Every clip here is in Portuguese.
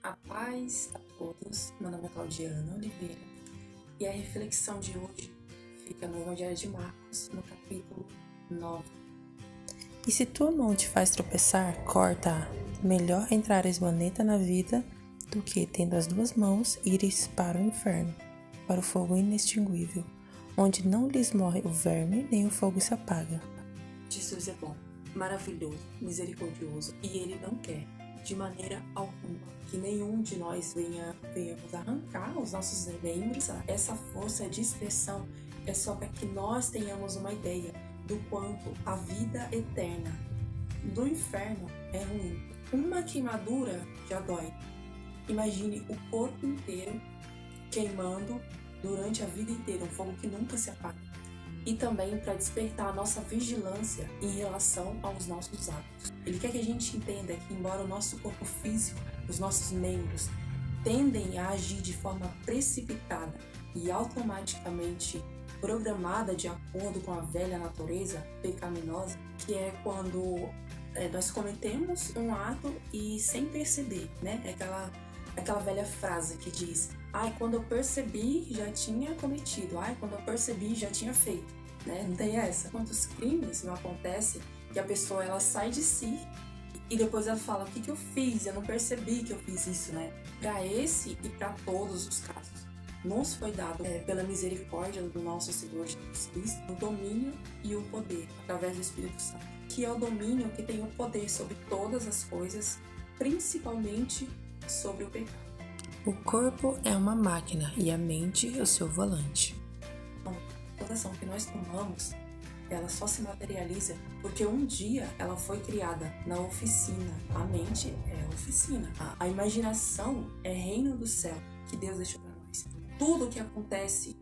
A paz a todos, meu nome é Claudiana Oliveira e a reflexão de hoje fica no Evangelho de Marcos, no capítulo 9. E se tua mão te faz tropeçar, corta-a. Melhor entrar esmaneta na vida do que, tendo as duas mãos, ires para o inferno, para o fogo inextinguível, onde não lhes morre o verme, nem o fogo se apaga. Jesus é bom, maravilhoso, misericordioso e Ele não quer, de maneira alguma, que nenhum de nós venhamos arrancar os nossos membros. Essa força de expressão é só para que nós tenhamos uma ideia do quanto a vida eterna do inferno é ruim. Uma queimadura já dói. Imagine o corpo inteiro queimando durante a vida inteira, um fogo que nunca se apaga. E também para despertar a nossa vigilância em relação aos nossos atos. Ele quer que a gente entenda que, embora o nosso corpo físico, os nossos membros, tendem a agir de forma precipitada e automaticamente programada de acordo com a velha natureza pecaminosa, que é quando nós cometemos um ato e sem perceber, né? Aquela velha frase que diz: ai, quando eu percebi, já tinha cometido. Ai, quando eu percebi, já tinha feito. Né? Não tem essa. Quantos crimes não acontecem que a pessoa ela sai de si e depois ela fala: o que eu fiz? Eu não percebi que eu fiz isso, né? Para esse e para todos os casos, nos foi dado pela misericórdia do nosso Senhor Jesus Cristo o domínio e o poder através do Espírito Santo, que é o domínio que tem o poder sobre todas as coisas, principalmente sobre o pecado. O corpo é uma máquina e a mente o seu volante. Então, toda ação que nós tomamos, ela só se materializa porque um dia ela foi criada na oficina. A mente é a oficina. A imaginação é reino do céu que Deus deixou para nós. Tudo que acontece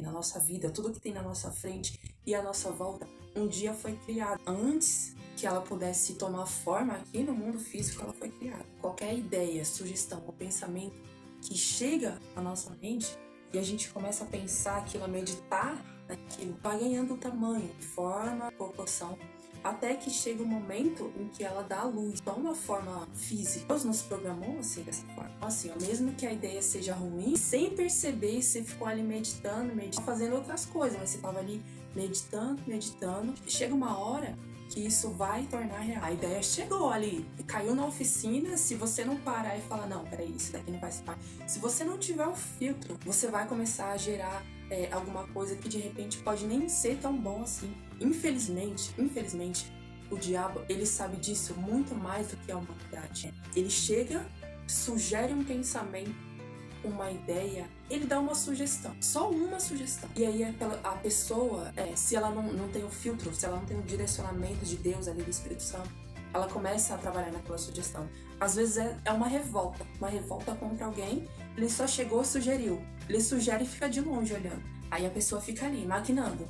na nossa vida, tudo que tem na nossa frente e à nossa volta, um dia foi criado. Antes que ela pudesse tomar forma aqui no mundo físico, ela foi criada. Qualquer ideia, sugestão ou pensamento que chega à nossa mente e a gente começa a pensar aquilo, a meditar naquilo, vai ganhando tamanho, forma, proporção, até que chega o momento em que ela dá a luz, toma forma física. Deus nos programou assim, dessa forma. Assim, mesmo que a ideia seja ruim, sem perceber, você ficou ali meditando, fazendo outras coisas, mas você estava ali meditando. Chega uma hora que isso vai tornar real. A ideia chegou ali, caiu na oficina. Se você não parar e falar: não, peraí, isso daqui não faz parte. Se você não tiver o filtro, você vai começar a gerar alguma coisa que de repente pode nem ser tão bom assim. Infelizmente, o diabo, ele sabe disso muito mais do que a humanidade. Ele chega, sugere um pensamento, uma ideia, ele dá uma sugestão, só uma sugestão. E aí a pessoa, se ela não tem o filtro, se ela não tem o direcionamento de Deus ali, do Espírito Santo, ela começa a trabalhar naquela sugestão. Às vezes é uma revolta contra alguém. Ele só chegou, sugeriu. Ele sugere e fica de longe olhando. Aí a pessoa fica ali, maquinando,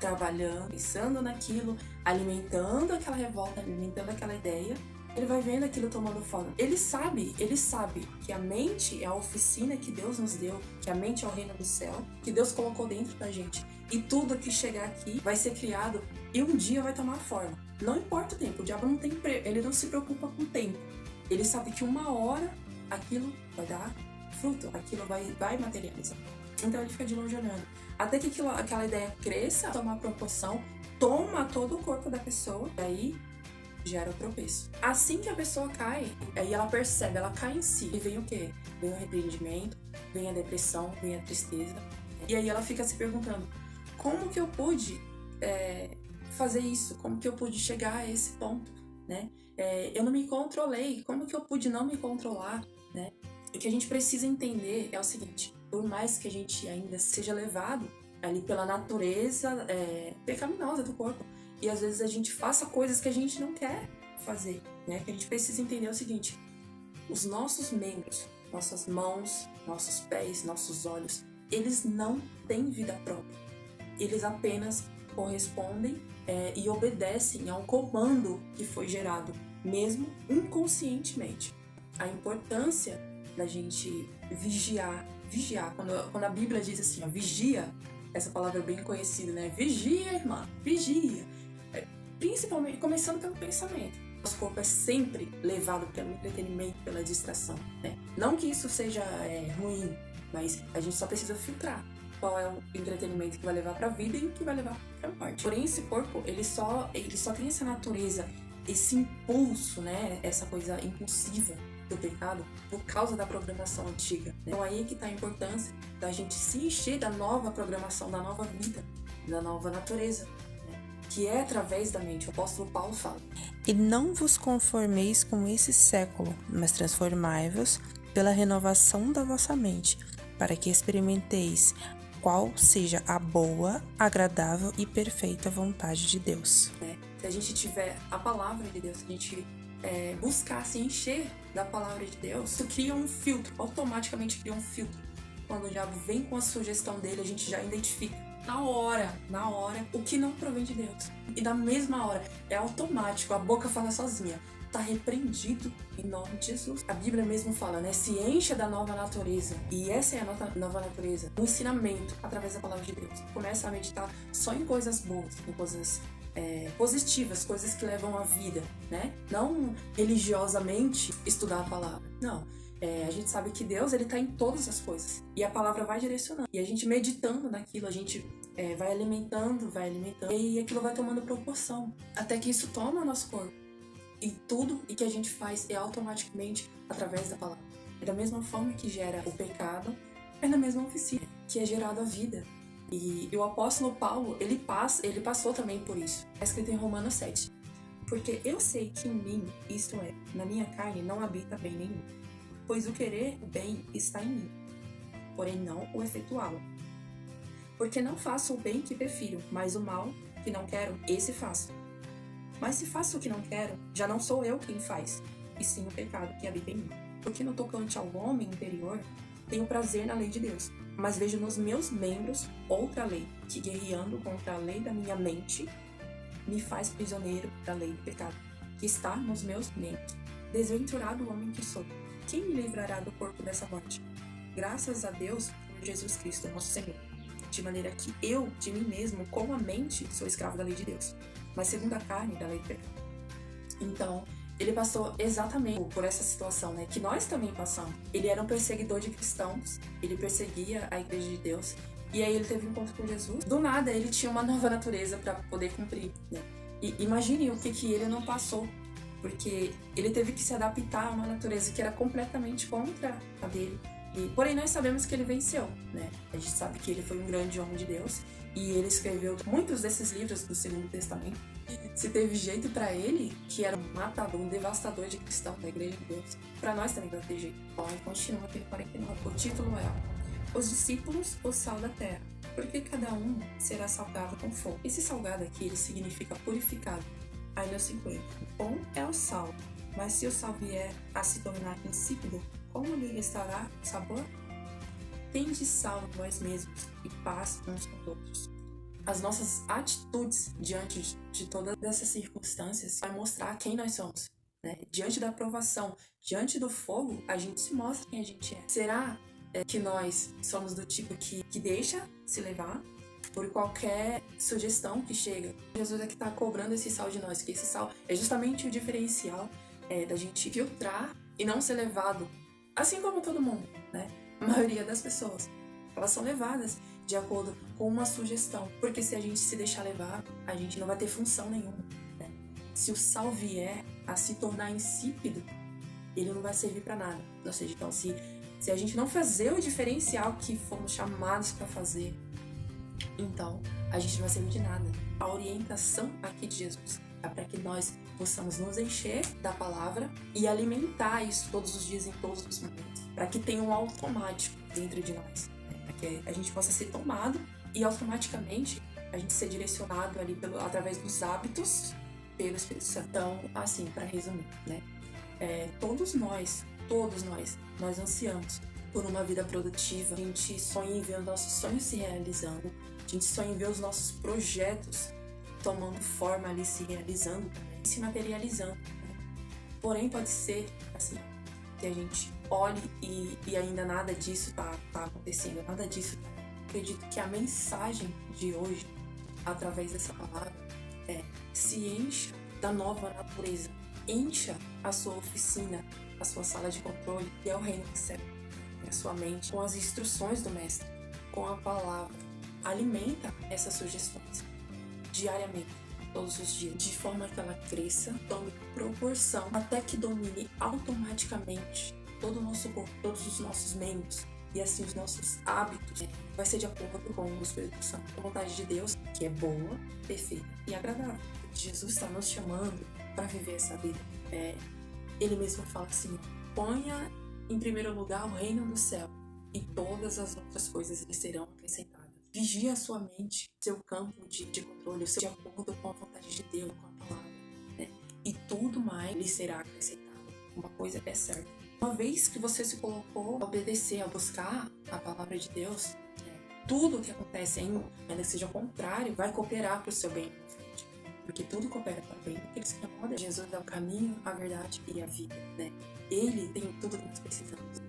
trabalhando, pensando naquilo, alimentando aquela revolta, alimentando aquela ideia. Ele vai vendo aquilo tomando forma. Ele sabe que a mente é a oficina que Deus nos deu, que a mente é o reino do céu, que Deus colocou dentro da gente. E tudo que chegar aqui vai ser criado e um dia vai tomar forma. Não importa o tempo, o diabo ele não se preocupa com o tempo. Ele sabe que uma hora aquilo vai dar fruto, aquilo vai materializar. Então ele fica de longe olhando. Até que aquela ideia cresça, tomar proporção, toma todo o corpo da pessoa, e aí gera o tropeço. Assim que a pessoa cai, aí ela percebe, ela cai em si. E vem o quê? Vem o repreendimento, vem a depressão, vem a tristeza. E aí ela fica se perguntando: como que eu pude fazer isso? Como que eu pude chegar a esse ponto? Né? Eu não me controlei. Como que eu pude não me controlar? Né? O que a gente precisa entender é o seguinte: por mais que a gente ainda seja levado ali pela natureza pecaminosa do corpo, e às vezes a gente faça coisas que a gente não quer fazer, né? Que a gente precisa entender o seguinte: os nossos membros, nossas mãos, nossos pés, nossos olhos, eles não têm vida própria. Eles apenas correspondem e obedecem ao comando que foi gerado, mesmo inconscientemente. A importância da gente vigiar. Quando a Bíblia diz assim, ó, vigia, essa palavra é bem conhecida, né? Vigia, irmã, vigia. Principalmente, começando pelo pensamento. Nosso corpo é sempre levado pelo entretenimento, pela distração, né? Não que isso seja ruim, mas a gente só precisa filtrar qual é o entretenimento que vai levar para a vida e o que vai levar para a morte. Porém, esse corpo, ele só tem essa natureza, esse impulso, né? Essa coisa impulsiva do pecado por causa da programação antiga. Então aí é que está a importância da gente se encher da nova programação, da nova vida, da nova natureza, né? Que é através da mente. O apóstolo Paulo fala: E não vos conformeis com esse século, mas transformai-vos pela renovação da vossa mente, para que experimenteis qual seja a boa, agradável e perfeita vontade de Deus. Se a gente tiver a palavra de Deus, se a gente buscar se encher da palavra de Deus, isso cria um filtro, automaticamente cria um filtro. Quando o diabo vem com a sugestão dele, a gente já identifica na hora, o que não provém de Deus. E na mesma hora, é automático, a boca fala sozinha: tá repreendido em nome de Jesus. A Bíblia mesmo fala, né? Se encha da nova natureza. E essa é a nova natureza, o ensinamento através da palavra de Deus. Começa a meditar só em coisas boas, em coisas positivas, coisas que levam à vida, né? Não religiosamente estudar a palavra. Não. A gente sabe que Deus, ele tá em todas as coisas. E a palavra vai direcionando. E a gente meditando naquilo, a gente vai alimentando. E aquilo vai tomando proporção. Até que isso toma o nosso corpo. E tudo que a gente faz é automaticamente através da palavra. É da mesma forma que gera o pecado, é na mesma oficina que é gerada a vida. E o apóstolo Paulo, ele passou também por isso. É escrito em Romanos 7. Porque eu sei que em mim, isto é, na minha carne, não habita bem nenhum. Pois o querer o bem está em mim, porém não o efetuá-lo. Porque não faço o bem que prefiro, mas o mal que não quero, esse faço. Mas se faço o que não quero, já não sou eu quem faz, e sim o pecado que habita em mim. Porque no tocante ao homem interior, tenho prazer na lei de Deus, mas vejo nos meus membros outra lei, que guerreando contra a lei da minha mente, me faz prisioneiro da lei do pecado, que está nos meus membros. Desventurado homem que sou, quem me livrará do corpo dessa morte? Graças a Deus por Jesus Cristo, nosso Senhor. De maneira que eu, de mim mesmo, com a mente, sou escravo da lei de Deus, mas segundo a carne, da lei do pecado. Então, ele passou exatamente por essa situação, né, que nós também passamos. Ele era um perseguidor de cristãos, ele perseguia a igreja de Deus, e aí ele teve um encontro com Jesus. Do nada, ele tinha uma nova natureza para poder cumprir, né? E imagine o que ele não passou, porque ele teve que se adaptar a uma natureza que era completamente contra a dele. Porém, nós sabemos que ele venceu, né? A gente sabe que ele foi um grande homem de Deus e ele escreveu muitos desses livros do Segundo Testamento. Se teve jeito para ele, que era um matador, um devastador de cristão da igreja de Deus, para nós também vai ter jeito. Bom, e continua aquele 49. O título é: Os discípulos, o sal da terra, porque cada um será salgado com fogo. Esse salgado aqui, ele significa purificado. Aí no 50. Bom é o sal, mas se o sal vier a se tornar insípido, como lhe restaurar o sabor? Tende sal em vós mesmos e paz uns com os outros. As nossas atitudes diante de todas essas circunstâncias vai mostrar quem nós somos, né? Diante da provação, diante do fogo, a gente se mostra quem a gente é. Será que nós somos do tipo que deixa se levar por qualquer sugestão que chega? Jesus é que está cobrando esse sal de nós, que esse sal é justamente o diferencial da gente filtrar e não ser levado, assim como todo mundo, né? A maioria das pessoas, elas são levadas de acordo com uma sugestão, porque se a gente se deixar levar, a gente não vai ter função nenhuma, né? Se o sal vier a se tornar insípido, ele não vai servir para nada. Ou seja, então, se a gente não fazer o diferencial que fomos chamados para fazer, então a gente não vai servir de nada. A orientação aqui de Jesus é para que nós possamos nos encher da palavra e alimentar isso todos os dias, em todos os momentos, para que tenha um automático dentro de nós, né? Para que a gente possa ser tomado e automaticamente a gente ser direcionado ali através dos hábitos pelo Espírito Santo. Então, assim, para resumir, né? Todos nós ansiamos por uma vida produtiva. A gente sonha em ver os nossos sonhos se realizando, a gente sonha em ver os nossos projetos tomando forma ali, se realizando também, se materializando, né? Porém, pode ser assim, que a gente olhe e ainda nada disso tá acontecendo, nada disso. Acredito que a mensagem de hoje, através dessa palavra, se encha da nova natureza, Encha a sua oficina, a sua sala de controle, que é o reino do céu, a sua mente, com as instruções do mestre, com a palavra. Alimenta essas sugestões diariamente, todos os dias, de forma que ela cresça, tome proporção, até que domine automaticamente todo o nosso corpo, todos os nossos membros, e assim os nossos hábitos, vai ser de acordo com o Espírito Santo, a vontade de Deus, que é boa, perfeita e agradável. Jesus está nos chamando para viver essa vida. Ele mesmo fala assim: ponha em primeiro lugar o reino do céu e todas as outras coisas lhe serão acrescentadas. Vigie a sua mente, seu campo de controle, o seu de acordo com a vontade de Deus, com a palavra, né? E tudo mais lhe será acrescentado. Uma coisa é certa: uma vez que você se colocou a obedecer, a buscar a palavra de Deus, tudo que acontece, ainda que seja ao contrário, vai cooperar para o seu bem. Porque tudo coopera para o bem daqueles que amam a Deus. Jesus é o caminho, a verdade e a vida, né? Ele tem tudo que nós precisamos.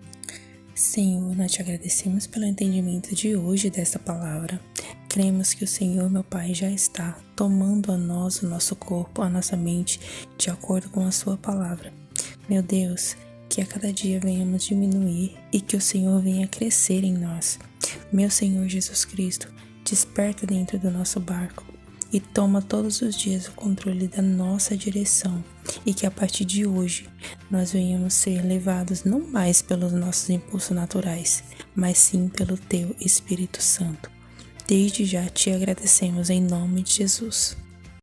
Senhor, nós te agradecemos pelo entendimento de hoje desta palavra. Cremos que o Senhor, meu Pai, já está tomando a nós, o nosso corpo, a nossa mente, de acordo com a sua palavra. Meu Deus, que a cada dia venhamos diminuir e que o Senhor venha crescer em nós. Meu Senhor Jesus Cristo, desperta dentro do nosso barco e toma todos os dias o controle da nossa direção, e que a partir de hoje nós venhamos ser levados não mais pelos nossos impulsos naturais, mas sim pelo Teu Espírito Santo. Desde já te agradecemos em nome de Jesus.